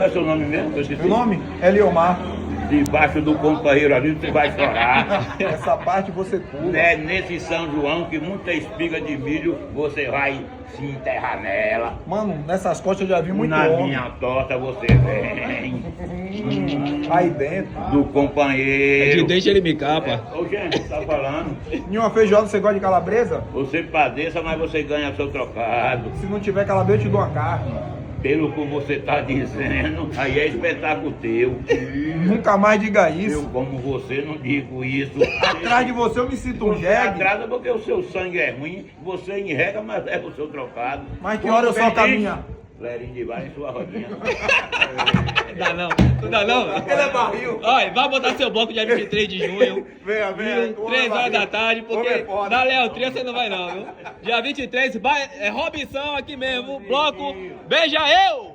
Como é seu nome mesmo? Eu esqueci. Meu nome é Eliomar. Debaixo do companheiro ali você vai chorar. Essa parte você pula. É nesse São João que muita espiga de milho você vai se enterrar nela. Mano, nessas costas eu já vi muito Na homem. minha torta você vem. Aí dentro. Do De companheiro. dente ele me capa. Ô gente, tá falando? Em uma feijoada você gosta de calabresa? Você padeça, mas você ganha seu trocado. Se não tiver calabresa, eu te dou uma carne. Pelo que você tá dizendo, aí é espetáculo teu. Nunca mais diga Eu, isso. como você, não digo isso. Atrás de você eu me sinto um Você jegue. agrada porque o seu sangue é ruim, você enrega, mas leva o seu trocado. Mas que hora eu só caminho? Lerinho de vai em sua rodinha. Dá não, não dá não. Ele é barril. Olha, vai botar seu bloco dia 23 de junho. Venha, venha. 3 horas da tarde, Homem é porque foda. na Leotria você não vai não, viu? Dia 23, vai, é Robinson aqui mesmo, bloco Beija Eu!